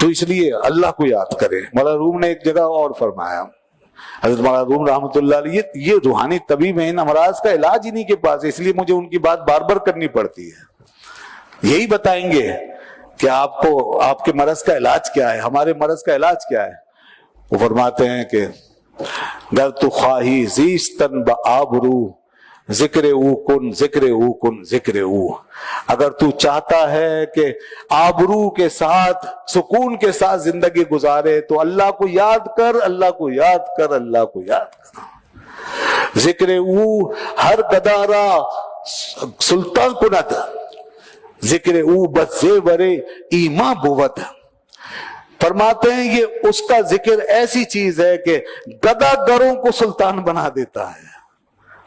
تو اس لیے اللہ کو یاد کرے. مولانا روم نے ایک جگہ اور فرمایا, حضرت مولانا روم رحمۃ اللہ علیہ, یہ روحانی طبیب ہیں, ان امراض کا علاج انہی کے پاس ہے, اس لیے مجھے ان کی بات بار بار کرنی پڑتی ہے. یہی بتائیں گے کہ آپ کو آپ کے مرض کا علاج کیا ہے, ہمارے مرض کا علاج کیا ہے. وہ فرماتے ہیں کہ گر تو خواہی زیستن بآبرو ذکر او کن ذکر او کن ذکر او. اگر تو چاہتا ہے کہ آبرو کے ساتھ سکون کے ساتھ زندگی گزارے تو اللہ کو یاد کر, اللہ کو یاد کر, اللہ کو یاد کر. ذکر او ہر گدارا سلطان کنت ذکر او بس زیور ایمان بود. فرماتے ہیں یہ اس کا ذکر ایسی چیز ہے کہ گدا گروں کو سلطان بنا دیتا ہے,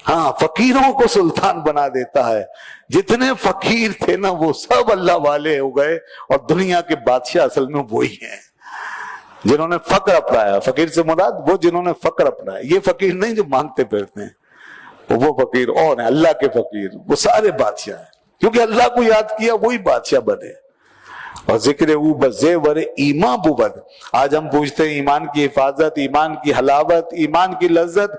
ہاں فقیروں کو سلطان بنا دیتا ہے. جتنے فقیر تھے نا وہ سب اللہ والے ہو گئے, اور دنیا کے بادشاہ اصل میں وہی ہیں جنہوں نے فقر اپنایا. فقیر سے مراد وہ جنہوں نے فقر اپنایا, یہ فقیر نہیں جو مانگتے پھرتے ہیں, وہ فقیر اور ہیں اللہ کے فقیر, وہ سارے بادشاہ ہیں کیونکہ اللہ کو یاد کیا وہی بادشاہ بنے. اور ذکر او بزیور ایمان بود. آج ہم پوچھتے ہیں ایمان کی حفاظت, ایمان کی حلاوت, ایمان کی لذت.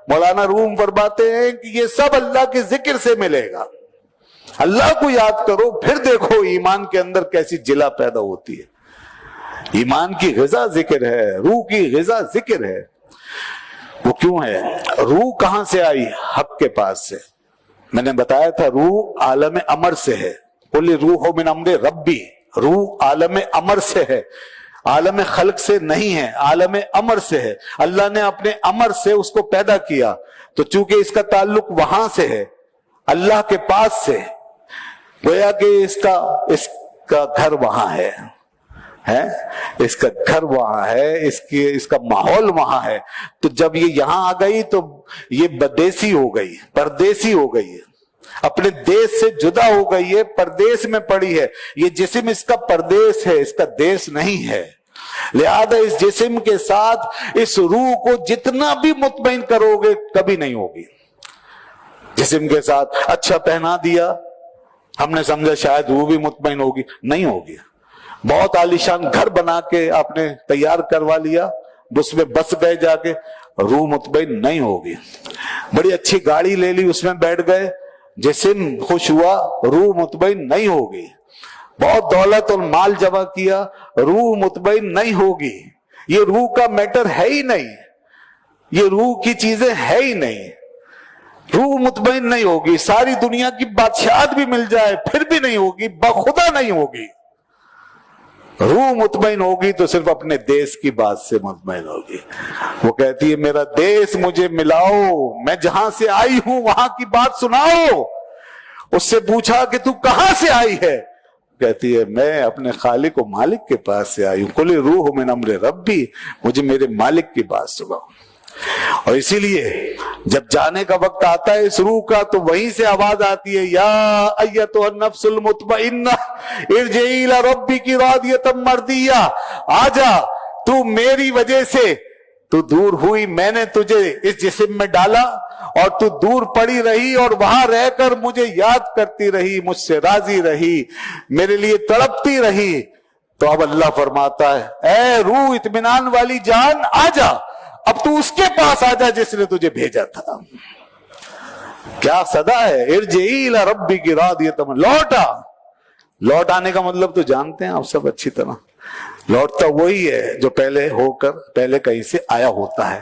مولانا روم فرماتے ہیں کہ یہ سب اللہ کے ذکر سے ملے گا. اللہ کو یاد کرو, پھر دیکھو ایمان کے اندر کیسی جلا پیدا ہوتی ہے. ایمان کی غذا ذکر ہے, روح کی غذا ذکر ہے. وہ کیوں ہے؟ روح کہاں سے آئی؟ حق کے پاس سے. میں نے بتایا تھا روح عالم امر سے ہے. قل روح من امر ربی, روح عالم امر سے ہے, عالم خلق سے نہیں ہے, عالم امر سے ہے. اللہ نے اپنے امر سے اس کو پیدا کیا, تو چونکہ اس کا تعلق وہاں سے ہے, اللہ کے پاس سے, گویا کہ اس کا گھر وہاں ہے, اس کا گھر وہاں ہے, اس کا ماحول وہاں ہے. تو جب یہ یہاں آ گئی تو یہ بدیسی ہو گئی, پردیسی ہو گئی ہے, اپنے دیش سے جدا ہو گئی ہے, پردیس میں پڑی ہے. یہ جسم اس کا پردیس ہے, اس کا دیش نہیں ہے. لہذا اس جسم کے ساتھ اس روح کو جتنا بھی مطمئن کرو گے کبھی نہیں ہوگی. جسم کے ساتھ اچھا پہنا دیا, ہم نے سمجھا شاید روح بھی مطمئن ہوگی, نہیں ہوگی. بہت عالیشان گھر بنا کے آپ نے تیار کروا لیا, اس میں بس گئے جا کے, روح مطمئن نہیں ہوگی. بڑی اچھی گاڑی لے لی, اس میں بیٹھ گئے, جسم خوش ہوا, روح مطمئن نہیں ہوگی. بہت دولت اور مال جمع کیا, روح مطمئن نہیں ہوگی. یہ روح کا میٹر ہے ہی نہیں, یہ روح کی چیزیں ہے ہی نہیں. روح مطمئن نہیں ہوگی. ساری دنیا کی بادشاہت بھی مل جائے پھر بھی نہیں ہوگی, بخدا نہیں ہوگی. روح مطمئن ہوگی تو صرف اپنے دیش کی بات سے مطمئن ہوگی. وہ کہتی ہے میرا دیش مجھے ملاؤ, میں جہاں سے آئی ہوں وہاں کی بات سناؤ. اس سے پوچھا کہ تو کہاں سے آئی ہے؟ کہتی ہے میں اپنے خالق و مالک کے پاس سے آئی ہوں. قل روح من امر ربی, مجھے میرے مالک کی بات سناؤ. اور اسی لیے جب جانے کا وقت آتا ہے اس روح کا تو وہیں سے آواز آتی ہے, یا ایتھا النفس المطمئنہ ارجعی الی ربک راضیۃ مرضیہ. آجا, تو میری وجہ سے تو دور ہوئی, میں نے تجھے اس جسم میں ڈالا اور تو دور پڑی رہی اور وہاں رہ کر مجھے یاد کرتی رہی, مجھ سے راضی رہی, میرے لیے تڑپتی رہی. تو اب اللہ فرماتا ہے اے روح اطمینان والی جان, آجا, اب تو اس کے پاس آجا جس نے تجھے بھیجا تھا. کیا صدا ہے, ارجعی الی ربک راضیۃ, لوٹا. لوٹ آنے کا مطلب تو جانتے ہیں آپ سب اچھی طرح, لوٹتا وہی ہے جو پہلے ہو کر پہلے کہیں سے آیا ہوتا ہے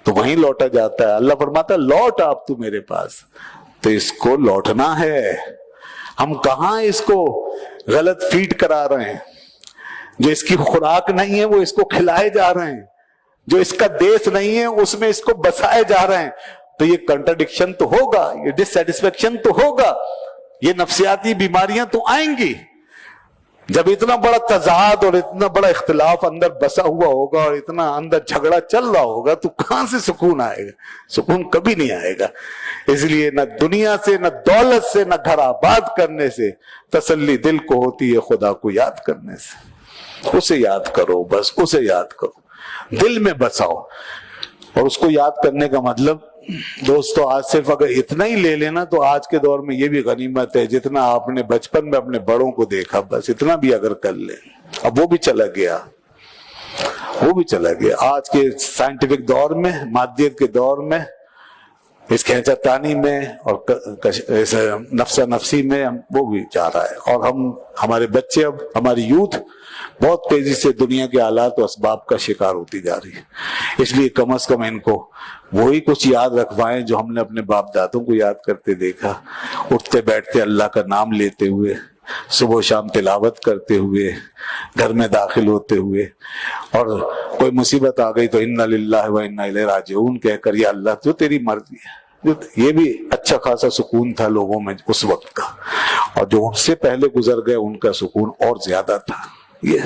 تو وہیں لوٹا جاتا ہے. اللہ فرماتا ہے لوٹ آپ تو میرے پاس. تو اس کو لوٹنا ہے. ہم کہاں اس کو غلط فیڈ کرا رہے ہیں, جو اس کی خوراک نہیں ہے وہ اس کو کھلائے جا رہے ہیں, جو اس کا دیش نہیں ہے اس میں اس کو بسائے جا رہے ہیں. تو یہ کنٹرڈکشن تو ہوگا, یہ ڈس سیٹسفیکشن تو ہوگا, یہ نفسیاتی بیماریاں تو آئیں گی. جب اتنا بڑا تضاد اور اتنا بڑا اختلاف اندر بسا ہوا ہوگا اور اتنا اندر جھگڑا چل رہا ہوگا تو کہاں سے سکون آئے گا؟ سکون کبھی نہیں آئے گا. اس لیے نہ دنیا سے, نہ دولت سے, نہ گھر آباد کرنے سے تسلی دل کو ہوتی ہے, خدا کو یاد کرنے سے. اسے یاد کرو, بس اسے یاد کرو, دل میں بساؤ. اور اس کو یاد کرنے کا مطلب دوستو آج صرف اگر اتنا ہی لے لینا تو آج کے دور میں یہ بھی غنیمت ہے, جتنا آپ نے بچپن میں اپنے بڑوں کو دیکھا بس اتنا بھی اگر کر لیں. اب وہ بھی چلا گیا، وہ بھی چلا گیا۔ آج کے سائنٹیفک دور میں، مادیت کے دور میں، اس کھینچاتانی میں اور نفسا نفسی میں وہ بھی جا رہا ہے، اور ہمارے بچے، اب ہماری یوتھ بہت تیزی سے دنیا کے حالات و اسباب کا شکار ہوتی جا رہی ہے۔ اس لیے کم از کم ان کو وہی کچھ یاد رکھوائیں جو ہم نے اپنے باپ دادوں کو یاد کرتے دیکھا، اٹھتے بیٹھتے اللہ کا نام لیتے ہوئے، صبح و شام تلاوت کرتے ہوئے، گھر میں داخل ہوتے ہوئے، اور کوئی مصیبت آ گئی تو انا للہ و انا الیہ راجعون کہہ کر، یا اللہ جو تیری مرضی ہے۔ یہ بھی اچھا خاصا سکون تھا لوگوں میں اس وقت کا، اور جو ان سے پہلے گزر گئے ان کا سکون اور زیادہ تھا۔ یہ